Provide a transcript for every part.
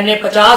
NA-50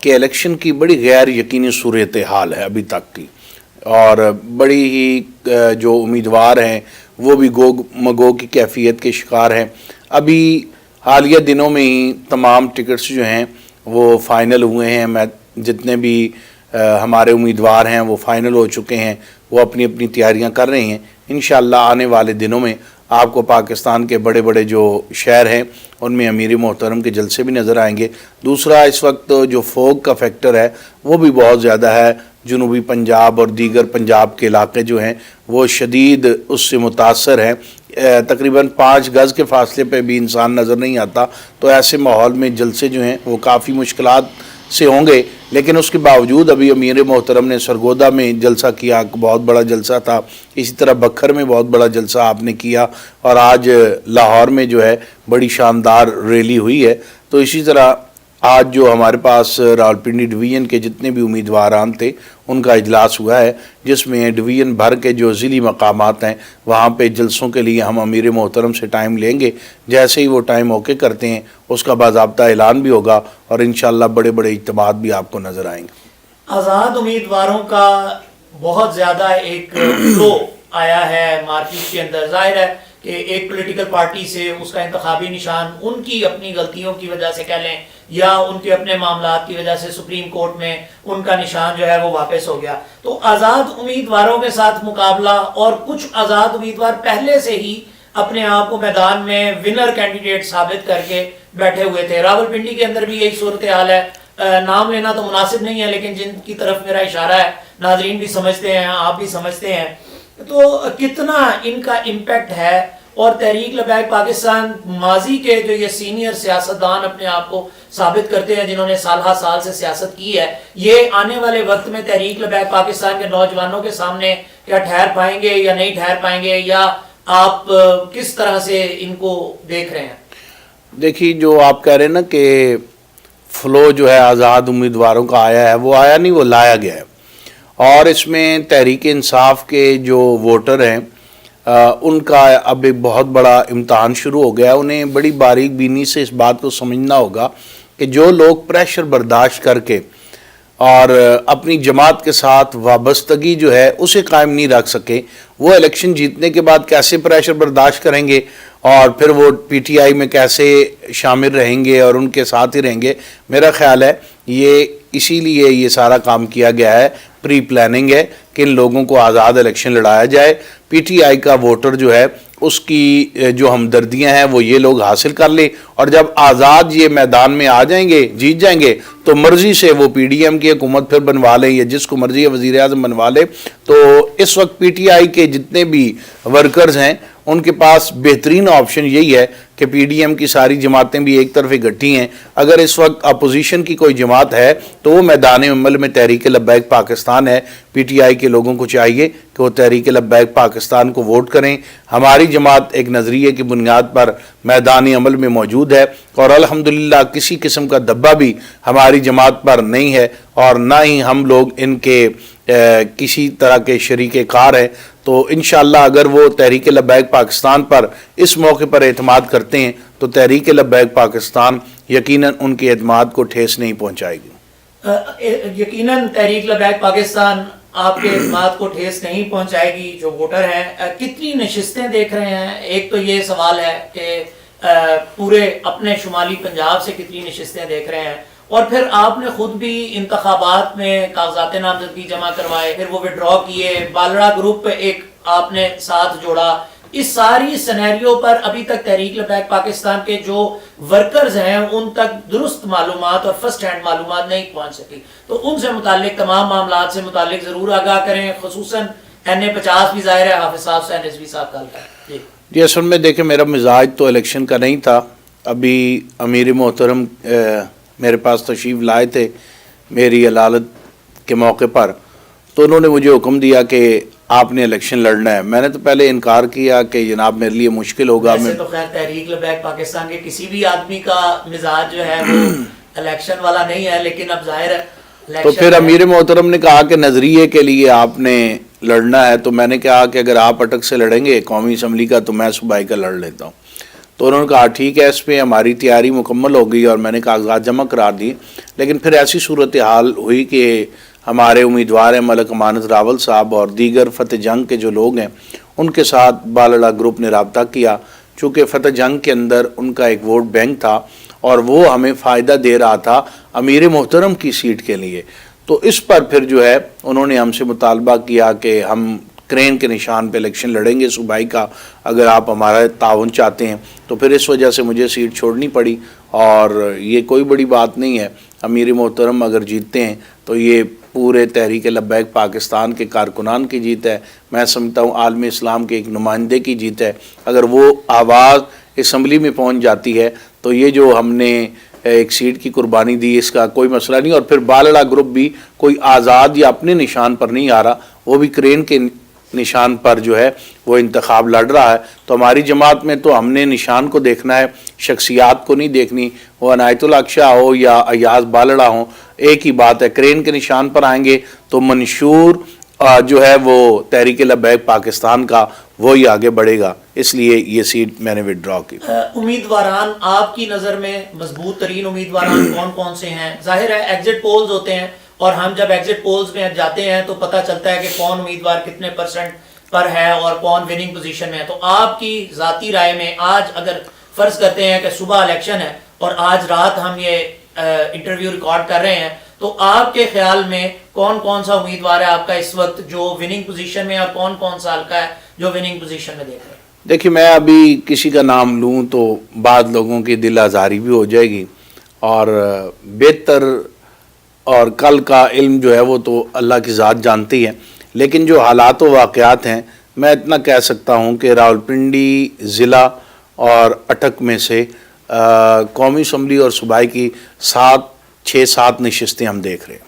کہ election کی بڑی غیر یقینی صورتحال ہے ابھی تک کی، اور بڑی ہی جو امیدوار ہیں وہ بھی گوگ مگو کی کیفیت کے شکار ہیں۔ ابھی حالیہ دنوں میں ہی تمام ٹکٹس جو ہیں وہ فائنل ہوئے ہیں، جتنے بھی ہمارے امیدوار ہیں وہ فائنل ہو چکے ہیں، وہ اپنی اپنی تیاریاں کر رہے ہیں۔ انشاءاللہ آنے والے دنوں میں آپ کو پاکستان کے بڑے بڑے جو شہر ہیں ان میں امیر محترم کے جلسے بھی نظر آئیں گے۔ دوسرا، اس وقت جو فوگ کا فیکٹر ہے وہ بھی بہت زیادہ ہے، جنوبی پنجاب اور دیگر پنجاب کے علاقے جو ہیں وہ شدید اس سے متاثر ہیں۔ تقریباً 5 گز کے فاصلے پہ بھی انسان نظر نہیں آتا، تو ایسے ماحول میں جلسے جو ہیں وہ کافی مشکلات سے ہوں گے، لیکن اس کے باوجود ابھی امیر محترم نے سرگودا میں جلسہ کیا، بہت بڑا جلسہ تھا، اسی طرح بکھر میں بہت بڑا جلسہ آپ نے کیا، اور آج لاہور میں جو ہے بڑی شاندار ریلی ہوئی ہے۔ تو اسی طرح آج جو ہمارے پاس راولپنڈی ڈویژن کے جتنے بھی امیدواران تھے ان کا اجلاس ہوا ہے، جس میں ڈویژن بھر کے جو ضلعی مقامات ہیں وہاں پہ جلسوں کے لیے ہم امیر محترم سے ٹائم لیں گے۔ جیسے ہی وہ ٹائم اوکے کرتے ہیں اس کا باضابطہ اعلان بھی ہوگا، اور انشاءاللہ بڑے بڑے اجتماعات بھی آپ کو نظر آئیں گے۔ آزاد امیدواروں کا بہت زیادہ ایک فلو آیا ہے مارکیٹ کے اندر۔ ظاہر ہے کہ ایک پولیٹیکل پارٹی سے اس کا انتخابی نشان ان کی اپنی غلطیوں کی وجہ سے کہہ لیں یا ان کے اپنے معاملات کی وجہ سے سپریم کورٹ میں ان کا نشان جو ہے وہ واپس ہو گیا۔ تو آزاد امیدواروں کے ساتھ مقابلہ، اور کچھ آزاد امیدوار پہلے سے ہی اپنے آپ کو میدان میں ونر کینڈیڈیٹ ثابت کر کے بیٹھے ہوئے تھے۔ راولپنڈی کے اندر بھی یہی صورتحال ہے۔ نام لینا تو مناسب نہیں ہے، لیکن جن کی طرف میرا اشارہ ہے ناظرین بھی سمجھتے ہیں، آپ بھی سمجھتے ہیں۔ تو کتنا ان کا امپیکٹ ہے، اور تحریک لبیک پاکستان ماضی کے جو یہ سینئر سیاستدان اپنے آپ کو ثابت کرتے ہیں جنہوں نے سالہ سال سے سیاست کی ہے، یہ آنے والے وقت میں تحریک لبیک پاکستان کے نوجوانوں کے سامنے کیا ٹھہر پائیں گے یا نہیں ٹھہر پائیں گے، یا آپ کس طرح سے ان کو دیکھ رہے ہیں؟ دیکھیے، جو آپ کہہ رہے ہیں نا کہ فلو جو ہے آزاد امیدواروں کا آیا ہے، وہ آیا نہیں، وہ لایا گیا ہے، اور اس میں تحریک انصاف کے جو ووٹر ہیں ان کا اب ایک بہت بڑا امتحان شروع ہو گیا ہے۔ انہیں بڑی باریک بینی سے اس بات کو سمجھنا ہوگا کہ جو لوگ پریشر برداشت کر کے اور اپنی جماعت کے ساتھ وابستگی جو ہے اسے قائم نہیں رکھ سکے، وہ الیکشن جیتنے کے بعد کیسے پریشر برداشت کریں گے، اور پھر وہ پی ٹی آئی میں کیسے شامل رہیں گے اور ان کے ساتھ ہی رہیں گے۔ میرا خیال ہے یہ اسی لیے یہ سارا کام کیا گیا ہے، پری پلاننگ ہے کہ ان لوگوں کو آزاد الیکشن لڑایا جائے۔ پی ٹی آئی کا ووٹر جو ہے اس کی جو ہمدردیاں ہیں وہ یہ لوگ حاصل کر لیں، اور جب آزاد یہ میدان میں آ جائیں گے، جیت جائیں گے، تو مرضی سے وہ پی ڈی ایم کی حکومت پھر بنوا لیں یا جس کو مرضی ہے وزیر اعظم بنوا لے۔ تو اس وقت پی ٹی آئی کے جتنے بھی ورکرز ہیں ان کے پاس بہترین آپشن یہی ہے کہ پی ڈی ایم کی ساری جماعتیں بھی ایک طرف اکٹھی ہیں۔ اگر اس وقت اپوزیشن کی کوئی جماعت ہے تو وہ میدان عمل میں تحریک لبیک پاکستان ہے۔ پی ٹی آئی کے لوگوں کو چاہیے کہ وہ تحریک لبیک پاکستان کو ووٹ کریں۔ ہماری جماعت ایک نظریے کی بنیاد پر میدان عمل میں موجود ہے، اور الحمدللہ کسی قسم کا دبا بھی ہماری جماعت پر نہیں ہے، اور نہ ہی ہم لوگ ان کے کسی طرح کے شریک کار ہیں۔ تو انشاءاللہ اگر وہ تحریک لبیک پاکستان پر اس موقع پر اعتماد کرتے ہیں تو تحریک لبیک پاکستان یقیناً ان کے اعتماد کو ٹھیس نہیں پہنچائے گی۔ یقیناً تحریک لبیک پاکستان آپ کے اعتماد کو ٹھیس نہیں پہنچائے گی جو ووٹر ہیں۔ کتنی نشستیں دیکھ رہے ہیں؟ ایک تو یہ سوال ہے کہ پورے اپنے شمالی پنجاب سے کتنی نشستیں دیکھ رہے ہیں، اور پھر آپ نے خود بھی انتخابات میں کاغذات نامزدگی جمع کروائے، پھر وہ وڈرا کیے، بالڑا گروپ ایک آپ نے ساتھ جوڑا۔ اس ساری سینیریو پر ابھی تک تحریک لبیک پاکستان کے جو ورکرز ہیں ان تک درست معلومات اور فرسٹ ہینڈ معلومات نہیں پہنچ سکی، تو ان سے متعلق تمام معاملات سے متعلق ضرور آگاہ کریں، خصوصاً این-اے-50 بھی ظاہر ہے حافظ صاحب سے این-ایس-بی صاحب کا ہے۔ جی اصل میں دیکھیں، میرا مزاج تو الیکشن کا نہیں تھا۔ ابھی امیر محترم میرے پاس تشریف لائے تھے میری علالت کے موقع پر، تو انہوں نے مجھے حکم دیا کہ آپ نے الیکشن لڑنا ہے۔ میں نے تو پہلے انکار کیا کہ جناب میرے لیے مشکل ہوگا۔ ویسے تو خیر تحریک لبیک پاکستان کے کسی بھی آدمی کا مزاج جو ہے وہ الیکشن والا نہیں ہے، لیکن اب ظاہر ہے تو پھر امیر محترم نے کہا کہ نظریے کے لیے آپ نے لڑنا ہے، تو میں نے کہا کہ اگر آپ اٹک سے لڑیں گے قومی اسمبلی کا تو میں صوبائی کا لڑ لیتا ہوں۔ تو انہوں نے کہا ٹھیک ہے، اس پہ ہماری تیاری مکمل ہو گئی اور میں نے کاغذات جمع کرا دیے. لیکن پھر ایسی صورتحال ہوئی کہ ہمارے امیدوار ہیں ملک امانت راول صاحب اور دیگر فتح جنگ کے جو لوگ ہیں ان کے ساتھ بالڑا گروپ نے رابطہ کیا، چونکہ فتح جنگ کے اندر ان کا ایک ووٹ بینک تھا اور وہ ہمیں فائدہ دے رہا تھا امیر محترم کی سیٹ کے لیے. تو اس پر پھر جو ہے انہوں نے ہم سے مطالبہ کیا کہ ہم کرین کے نشان پہ الیکشن لڑیں گے صوبائی کا، اگر آپ ہمارا تعاون چاہتے ہیں. تو پھر اس وجہ سے مجھے سیٹ چھوڑنی پڑی، اور یہ کوئی بڑی بات نہیں ہے. امیر محترم اگر جیتتے ہیں تو یہ پورے تحریک لبیک پاکستان کے کارکنان کی جیت ہے. میں سمجھتا ہوں عالم اسلام کے ایک نمائندے کی جیت ہے. اگر وہ آواز اسمبلی میں پہنچ جاتی ہے تو یہ جو ہم نے ایک سیٹ کی قربانی دی اس کا کوئی مسئلہ نہیں. اور پھر بالڑا گروپ بھی کوئی آزاد یا اپنے نشان پر نہیں آ رہا، وہ بھی کرین کے نشان پر جو ہے وہ انتخاب لڑ رہا ہے. تو ہماری جماعت میں تو ہم نے نشان کو دیکھنا ہے، شخصیات کو نہیں دیکھنی. وہ عنایت اللہ شاہ ہو یا ایاز بالڑا ہوں، ایک ہی بات ہے، کرین کے نشان پر آئیں گے تو منشور جو ہے وہ تحریک لبیک پاکستان کا وہی آگے بڑھے گا. اس لیے یہ سیٹ میں نے وڈرا کی. امیدواران آپ کی نظر میں مضبوط ترین امیدواران کون کون سے ہیں؟ ظاہر ہے ایگزٹ پولز ہوتے ہیں، اور ہم جب ایگزٹ پولز میں جاتے ہیں تو پتہ چلتا ہے کہ کون امیدوار کتنے % پر ہے اور کون وننگ پوزیشن میں ہے. تو آپ کی ذاتی رائے میں آج اگر فرض کرتے ہیں کہ صبح الیکشن ہے اور آج رات ہم یہ انٹرویو ریکارڈ کر رہے ہیں، تو آپ کے خیال میں کون کون سا امیدوار ہے آپ کا اس وقت جو وننگ پوزیشن میں، اور کون کون سا حلقہ ہے جو وننگ پوزیشن میں دیکھ رہے ہیں؟ دیکھیے، میں ابھی کسی کا نام لوں تو بعض لوگوں کی دل آزاری بھی ہو جائے گی، اور بہتر اور کل کا علم جو ہے وہ تو اللہ کی ذات جانتی ہے. لیکن جو حالات و واقعات ہیں، میں اتنا کہہ سکتا ہوں کہ راولپنڈی ضلع اور اٹک میں سے قومی اسمبلی اور صوبائی کی 6-7 نشستیں ہم دیکھ رہے ہیں.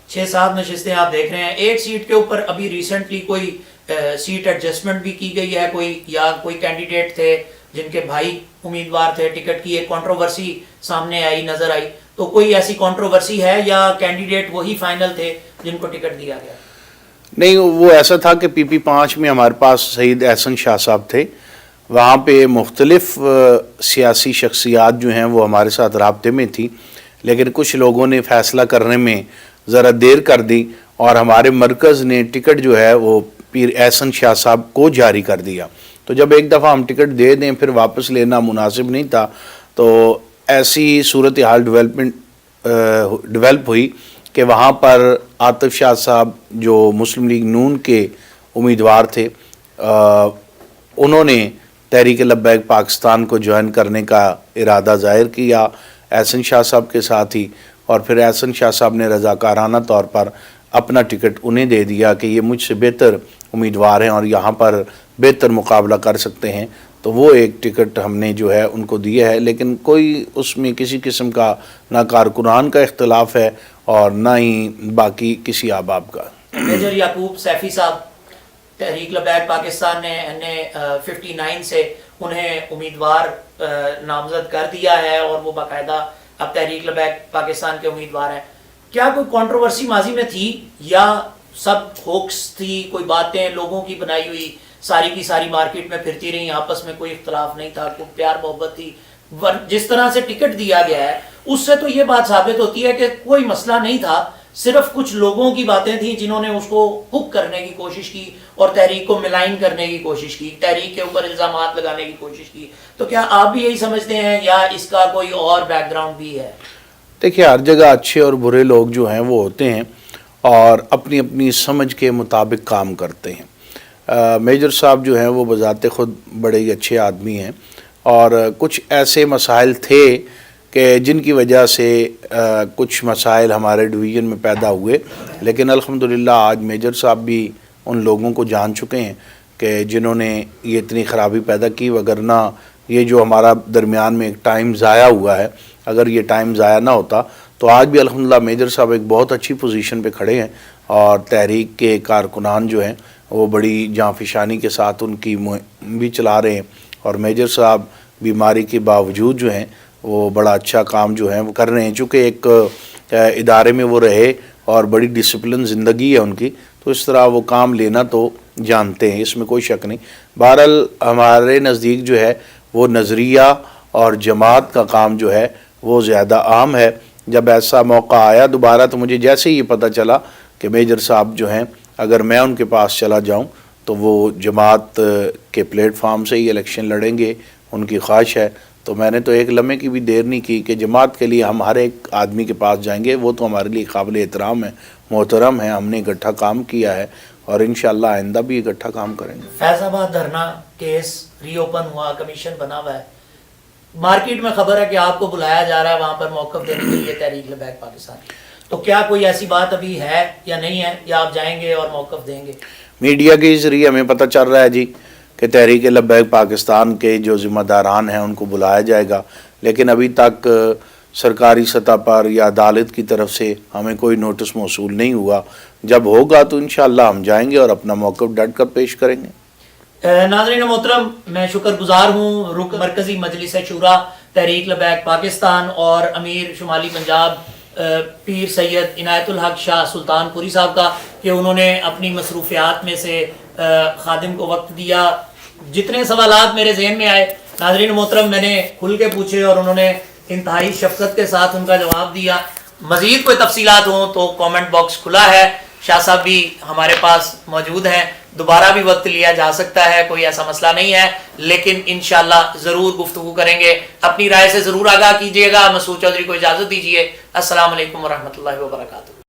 6-7 نشستیں آپ دیکھ رہے ہیں. ایک سیٹ کے اوپر ابھی ریسنٹلی کوئی سیٹ ایڈجسٹمنٹ بھی کی گئی ہے، کوئی کینڈیڈیٹ تھے جن کے بھائی امیدوار تھے، ٹکٹ کی ایک کنٹروورسی سامنے آئی، نظر آئی. تو کوئی ایسی کنٹروورسی ہے یا کینڈیڈیٹ وہی فائنل تھے جن کو ٹکٹ دیا گیا؟ نہیں، وہ ایسا تھا کہ PP5 میں ہمارے پاس سعید احسن شاہ صاحب تھے. وہاں پہ مختلف سیاسی شخصیات جو ہیں وہ ہمارے ساتھ رابطے میں تھی، لیکن کچھ لوگوں نے فیصلہ کرنے میں ذرا دیر کر دی اور ہمارے مرکز نے ٹکٹ جو ہے وہ پیر احسن شاہ صاحب کو جاری کر دیا. تو جب ایک دفعہ ہم ٹکٹ دے دیں پھر واپس لینا مناسب نہیں تھا. تو ایسی صورتحال ڈیولپ ہوئی کہ وہاں پر عاطف شاہ صاحب جو مسلم لیگ نون کے امیدوار تھے، انہوں نے تحریک لبیک پاکستان کو جوائن کرنے کا ارادہ ظاہر کیا احسن شاہ صاحب کے ساتھ ہی، اور پھر احسن شاہ صاحب نے رضاکارانہ طور پر اپنا ٹکٹ انہیں دے دیا کہ یہ مجھ سے بہتر امیدوار ہیں اور یہاں پر بہتر مقابلہ کر سکتے ہیں. تو وہ ایک ٹکٹ ہم نے جو ہے ان کو دیا ہے، لیکن کوئی اس میں کسی قسم کا نہ کارکنان کا اختلاف ہے اور نہ ہی باقی کسی احباب کا. میجر یعقوب سیفی صاحب، تحریک لبیک پاکستان نے NA59 سے انہیں امیدوار نامزد کر دیا ہے اور وہ باقاعدہ اب تحریک لبیک پاکستان کے امیدوار ہیں. کیا کوئی کنٹروورسی ماضی میں تھی یا سب ہوکس تھی، کوئی باتیں لوگوں کی بنائی ہوئی ساری کی ساری مارکیٹ میں پھرتی رہی، آپس میں کوئی اختلاف نہیں تھا، کوئی پیار محبت تھی؟ جس طرح سے ٹکٹ دیا گیا ہے اس سے تو یہ بات ثابت ہوتی ہے کہ کوئی مسئلہ نہیں تھا، صرف کچھ لوگوں کی باتیں تھیں جنہوں نے اس کو ہک کرنے کی کوشش کی اور تحریک کو ملائن کرنے کی کوشش کی، تحریک کے اوپر الزامات لگانے کی کوشش کی. تو کیا آپ بھی یہی سمجھتے ہیں یا اس کا کوئی اور بیک گراؤنڈ بھی ہے؟ دیکھیے، ہر جگہ اچھے اور برے لوگ جو ہیں وہ ہوتے ہیں اور اپنی اپنی سمجھ کے مطابق کام کرتے ہیں. میجر صاحب جو ہیں وہ بذات خود بڑے ہی اچھے آدمی ہیں، اور کچھ ایسے مسائل تھے کہ جن کی وجہ سے کچھ مسائل ہمارے ڈویژن میں پیدا ہوئے، لیکن الحمدللہ آج میجر صاحب بھی ان لوگوں کو جان چکے ہیں کہ جنہوں نے یہ اتنی خرابی پیدا کی. وگرنہ یہ جو ہمارا درمیان میں ایک ٹائم ضائع ہوا ہے، اگر یہ ٹائم ضائع نہ ہوتا تو آج بھی الحمدللہ میجر صاحب ایک بہت اچھی پوزیشن پہ کھڑے ہیں، اور تحریک کے کارکنان جو ہیں وہ بڑی جانفشانی کے ساتھ ان کی مہم بھی چلا رہے ہیں، اور میجر صاحب بیماری کے باوجود جو ہیں وہ بڑا اچھا کام جو ہے وہ کر رہے ہیں. چونکہ ایک ادارے میں وہ رہے اور بڑی ڈسپلن زندگی ہے ان کی، تو اس طرح وہ کام لینا تو جانتے ہیں، اس میں کوئی شک نہیں. بہرحال ہمارے نزدیک جو ہے وہ نظریہ اور جماعت کا کام جو ہے وہ زیادہ عام ہے. جب ایسا موقع آیا دوبارہ تو مجھے جیسے ہی یہ پتہ چلا کہ میجر صاحب جو ہیں اگر میں ان کے پاس چلا جاؤں تو وہ جماعت کے پلیٹ فارم سے ہی الیکشن لڑیں گے، ان کی خواہش ہے، تو میں نے تو ایک لمحے کی بھی دیر نہیں کی کہ جماعت کے لیے ہم ہر ایک آدمی کے پاس جائیں گے. وہ تو ہمارے لیے قابل احترام ہے، محترم ہے، ہم نے اکٹھا کام کیا ہے اور انشاءاللہ آئندہ بھی اکٹھا کام کریں گے. فیض آباد دھرنا کیس ری اوپن ہوا، کمیشن بنا ہوا ہے، مارکیٹ میں خبر ہے کہ آپ کو بلایا جا رہا ہے وہاں پر موقف دینے کے لیے تحریک لبیک پاکستان، تو کیا کوئی ایسی بات ابھی ہے یا نہیں ہے، یا آپ جائیں گے اور موقف دیں گے؟ میڈیا کے ذریعے ہمیں پتہ چل رہا ہے جی کہ تحریک لبیک پاکستان کے جو ذمہ داران ہیں ان کو بلایا جائے گا، لیکن ابھی تک سرکاری سطح پر یا عدالت کی طرف سے ہمیں کوئی نوٹس موصول نہیں ہوا. جب ہوگا تو انشاءاللہ ہم جائیں گے اور اپنا موقف ڈٹ کر پیش کریں گے. ناظرین محترم، میں شکر گزار ہوں رکن مرکزی مجلس شورا تحریک لبیک پاکستان اور امیر شمالی پنجاب پیر سید عنایت الحق شاہ سلطان پوری صاحب کا کہ انہوں نے اپنی مصروفیات میں سے خادم کو وقت دیا. جتنے سوالات میرے ذہن میں آئے ناظرین محترم میں نے کھل کے پوچھے اور انہوں نے انتہائی شفقت کے ساتھ ان کا جواب دیا. مزید کوئی تفصیلات ہوں تو کامنٹ باکس کھلا ہے، شاہ صاحب بھی ہمارے پاس موجود ہیں، دوبارہ بھی وقت لیا جا سکتا ہے، کوئی ایسا مسئلہ نہیں ہے، لیکن انشاءاللہ ضرور گفتگو کریں گے. اپنی رائے سے ضرور آگاہ کیجیے گا. مسعود چودھری کو اجازت دیجیے. السلام علیکم ورحمۃ اللہ وبرکاتہ.